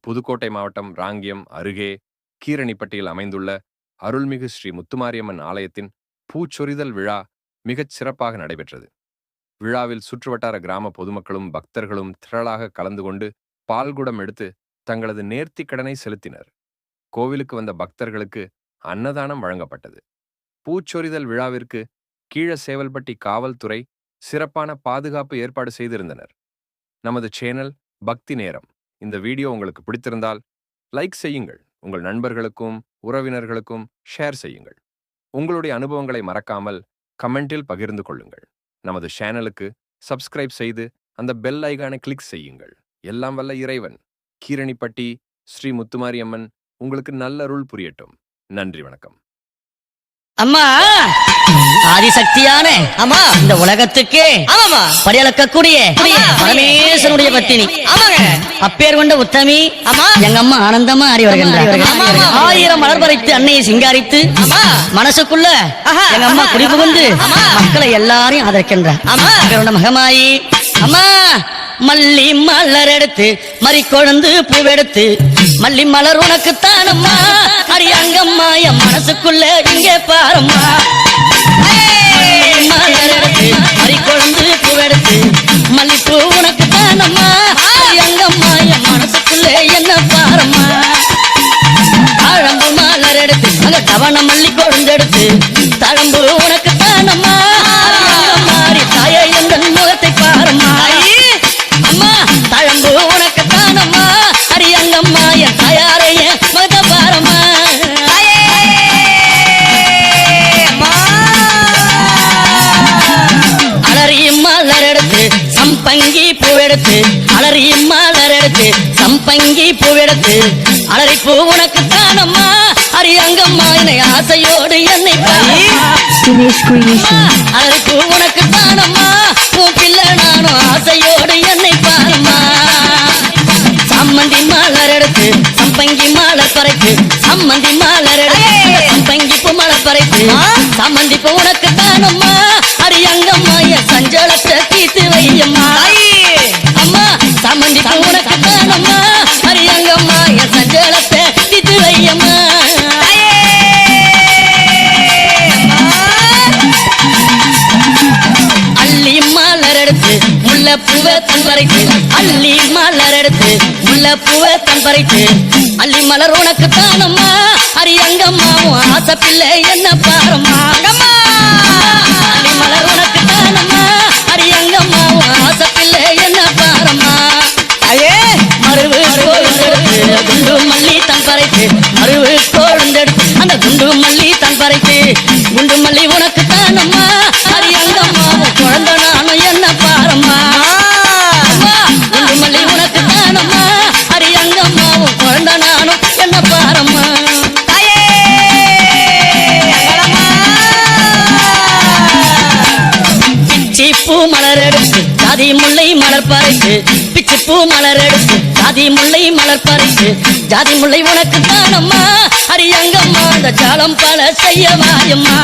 புதுக்கோட்டை மாவட்டம் ராங்கியம் அருகே கீரணிப்பட்டியில் அமைந்துள்ள அருள்மிகு ஸ்ரீ முத்துமாரியம்மன் ஆலயத்தின் பூச்சொரிதல் விழா மிகச் சிறப்பாக நடைபெற்றது. விழாவில் சுற்றுவட்டார கிராம பொதுமக்களும் பக்தர்களும் திரளாக கலந்து கொண்டு பால்குடம் எடுத்து தங்களது நேர்த்திக் கடனை செலுத்தினர். கோவிலுக்கு வந்த பக்தர்களுக்கு அன்னதானம் வழங்கப்பட்டது. பூச்சொரிதல் விழாவிற்கு கீழசேவல்பட்டி காவல்துறை சிறப்பான பாதுகாப்பு ஏற்பாடு செய்திருந்தனர். நமது சேனல் பக்தி நேரம். இந்த வீடியோ உங்களுக்கு பிடித்திருந்தால் லைக் செய்யுங்கள், உங்கள் நண்பர்களுக்கும் உறவினர்களுக்கும் ஷேர் செய்யுங்கள். உங்களுடைய அனுபவங்களை மறக்காமல் கமெண்டில் பகிர்ந்து கொள்ளுங்கள். நமது சேனலுக்கு சப்ஸ்கிரைப் செய்து அந்த பெல் ஐகானை கிளிக் செய்யுங்கள். எல்லாம் வல்ல இறைவன் கீரணிப்பட்டி ஸ்ரீ முத்துமாரியம்மன் உங்களுக்கு நல்லருள் புரியட்டும். நன்றி, வணக்கம். அம்மா ஆதிசக்தியான அம்மா இந்த உலகத்துக்கு ஆமாமா படியளக்கக்கூடிய பரமேஸ்வரனுடைய பத்தினி ஆமாங்க. அப்பேர் கொண்ட உத்தமி அம்மா எங்க அம்மா ஆனந்தமா அறி வருகின்றார். 1000 மலர் பறித்து அன்னையை சிங்காரித்து மனசுக்குள்ள எங்க அம்மா குடிபுகுந்து மக்களை எல்லாரையும் ஆதரிக்கின்றார். மகமாயி அம்மா மல்லி மலர் எடுத்து மறி கொழுந்து பூவெடுத்து மல்லி மலர் உனக்கு தானம்மா அரியங்கம்மா என் மனசுக்குள்ள இங்கே பாரம்மா. மலர் எடுத்து மறி கொழுந்து பூவெடுத்து மல்லிப்பூ உனக்கு தானம்மா அரியங்கம்மா என் மனசுக்குள்ள என்ன பாரம்மா. தாழம்பு மலர் எடுத்து அங்க தவண மல்லி கொழுந்து எடுத்து தழம்பு உனக்கு தானம்மா அரியங்கம்மா தாயை எந்த முகத்தை பாரம்மா. அம்மா தழம்பு உனக்கு தானம்மா அரியங்கம்மா என் தாயாரைய மத பாரம்மா. அலறி மலர் எடுத்து சம்பங்கி பூவெடுத்து அலறி மலர் எடுத்து சம்பங்கி பூவெடுத்து அலறி பூ உனக்கு தானம்மா அரியங்கம்மா என்னை ஆசையோடு என்னை அலறி பூ உனக்கு தானம்மா உன் பிள்ளை நானும் ஆசையோடு என்னை பாருமா. சம்மந்தி மலர் எடுத்து சம்பங்கி மலர் பறைத்து சம்மந்தி மலர் எடுத்து சம்பங்கி பூ மலர் பறைத்து சம்மந்தி பூ உனக்கு தானம்மா அரியங்கம்மா என் சஞ்சலத்தை தீர்த்து வையம்மா. அம்மா சம்மந்தி பூ உனக்கு தானம்மா அரியங்கம்மா என் சஞ்சலத்தை தீர்த்து வையம்மா. அள்ளி மலர் எடுத்து முல்லை பூவை தன் பறித்து அள்ளி மலர் எடுத்து முல்லை பூவை தன் பறித்து அள்ளி மலர் உனக்கு தானம்மா அரியங்கம்மா உன் ஆசை பிள்ளை என்ன பாரம்மா. அள்ளி மலர் உனக்கு தானம்மா அரியங்கம்மா உன் ஆசை பிள்ளை என்ன பாரம்மா. மருவு கோழுந்தெடுத்து குண்டு மல்லி தன் பறித்து மருவு கோழுந்தெடுத்து அந்த குண்டு மல்லி தன் பறித்து குண்டு மல்லி உனக்கு தானம்மா அரியங்கம்மா குழந்தை நானும் என்ன பாரம்மா. குண்டு மல்லி உனக்கு தானம்மா அரியங்கம்மா குழந்தை நானும் என்ன பாரம்மா. பிச்சி பூ மலர் எடுத்து ஜாதி முல்லை மலர் பறித்து பிச்சி பூ மலர் எடுத்து ஜாதி முல்லை மலர் பறித்து ஜாதி முல்லை உனக்கு தானம்மா அரியங்கம்மா அந்த ஜாலம் பல செய்ய வாயம்மா.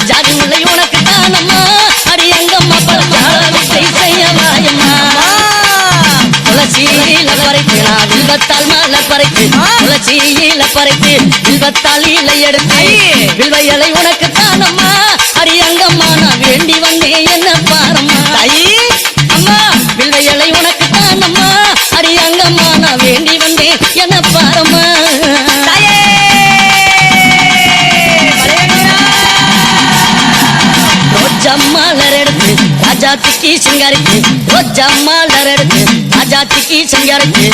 ஜாதி முல்லை உனக்கு தானம்மா அரியங்கம்மா பல ஜாலத்தை செய்ய வாயம்மா. துளசியில பறித்து நான் வில்வத்தால் மலர் பறித்து துளசியில பறித்து வில்வத்தால் இலை எடுத்து வில்வ இலை உனக்கு தானம்மா அரியங்கம்மா நான் வேண்டி வந்தேன் என்ன பாரம்மா. அம்மா வில்வ இலை உனக்கு தானம்மா அரியங்கம்மா நான் வேண்டி வந்தேன் என்ன பாரம்மா. ரோஜா மலர் எடுத்து ராஜாத்திக்கு சிங்காரித்து ரோஜா மலர் எடுத்து ராஜாத்திக்கு சிங்காரித்து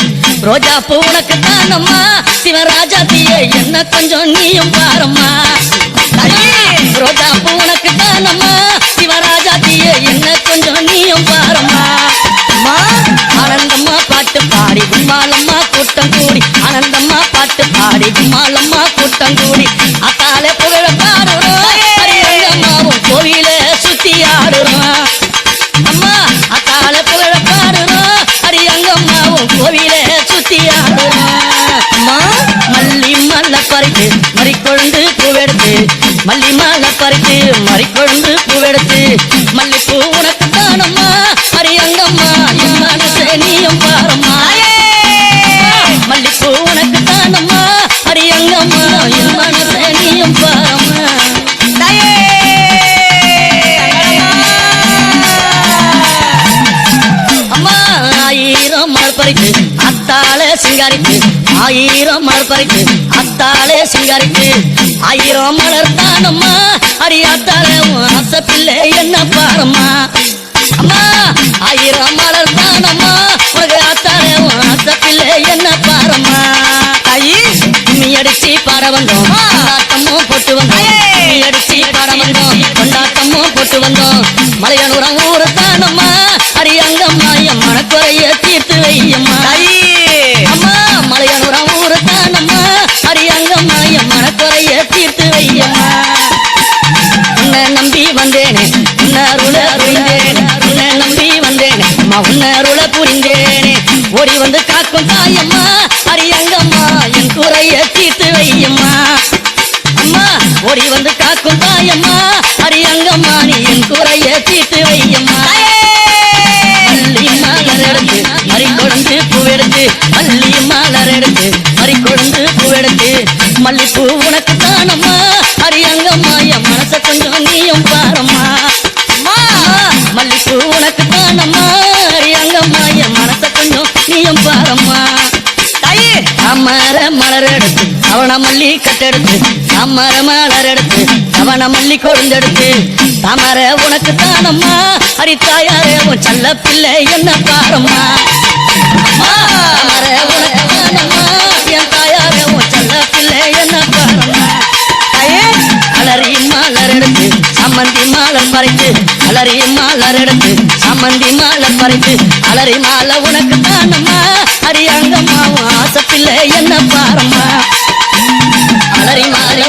ரோஜா பூ உனக்கு தானம்மா சிவராஜாத்தியே என்ன கொஞ்சம் நீயும் பாரம்மா. ரோஜா பூ உனக்கு தானம்மா சிவராஜாத்தியே என்ன கொஞ்சம் நீயும் பாரம்மா. ஆனந்தம்மா பாட்டு பாடி கும்மாலம்மா கூட்டம் கூடி ஆனந்தம்மா பாட்டு பாடி கும்மாலம்மா கூட்டம் கூடி அத்தாலே புகழ பாடுறோம் அரியங்கம்மாவும் கோவில சுத்தி ஆடுறோம். அம்மா அத்தாலே புகழ பாடுறோம் அரியங்கம்மாவும் கோவில சுத்தி ஆடுறோம். அம்மா மல்லி மல்ல பறித்து மறிக்கொழுந்து பூவெடுத்து மல்லி மல்ல பறித்து மறிக்கொழுந்து பூவெடுத்து மல்லிப்பூ உனக்கு தானம்மா அரியங்கம்மா என் மனசே நீயும் பாரம்மா. அத்தாளே சிங்காரிக்கு 1000 மலர் பறித்து அத்தாளே சிங்காரிக்கு 1000 மலர் தானம்மா அடி அத்தாளே உன் ஆசை பிள்ளை என்ன பாரம்மா அம்மா 1000 மலர் தானம்மா உனக்கு அத்தாளே உன் ஆசை பிள்ளை என்ன பாரம்மா தாயி கும்மி அடிச்சு பாட வந்தோம் கொண்டாட்டமும் போட்டு வந்தோம் கும்மி அடிச்சு பாட வந்தோம் கொண்டாட்டமும் போட்டு வந்தோம் மலையனூரம் ஊரு தானம்மா அடி அங்கம்மா என் மனக்குறைய தீர்த்து வையம்மா அம்மா மலையனூரம் ஊரு தானம்மா அடி அங்கம்மா என் மனக்குறைய தீர்த்து வையம்மா உன்னை நம்பி வந்தேனே உன்னை அருள புரிந்தேனே உன்னை நம்பி வந்தேனே அம்மா உன்னை அருள புரிந்தேனே ஓடி வந்து காக்கும் தாயம்மா அடி அங்கம்மா என் குறைய தீர்த்து வையம்மா அம்மா ஓடி வந்து காக்கும் தாயம்மா அடி அங்கம்மா நீ என் குறைய தீர்த்து வையம்மா அள்ளி மலர் எடுத்து மறி கொழுந்து பூவெடுத்து அள்ளி மலர் எடுத்து மறி கொழுந்து பூவெடுத்து மல்லிப்பூ உனக்கு தானம்மா அடி அங்கம்மா என் மனச கொஞ்சம் நீயும் பாரம்மா மல்லிப்பூ உனக்கு தானம்மா அடி அங்கம்மா என் மனச கொஞ்சம் நீயும் பாரம்மா தாமர மலர் எடுத்து அவன மல்லி கட்டெடுத்து தாமர மலர் எடுத்து அவன மல்லி கொழுந்தெடுத்து தாமர உனக்கு தானம்மா அடி தாயாரே உன் செல்ல பிள்ளை என்ன பாரம்மா தாமர உனக்கு தானம்மா என் தாயாரே உன் செல்ல பிள்ளை என்ன பாரம்மா அலறி மலர் எடுத்து சம்மந்தி மாலர் பறித்து அலறி மலர் எடுத்து சம்மந்தி மாலர் பறித்து அலறி மாலை உனக்கு தானம்மா அடி அங்கம்மா ஆசை பிள்ளை என்ன பாரம்மா அலறி மாலை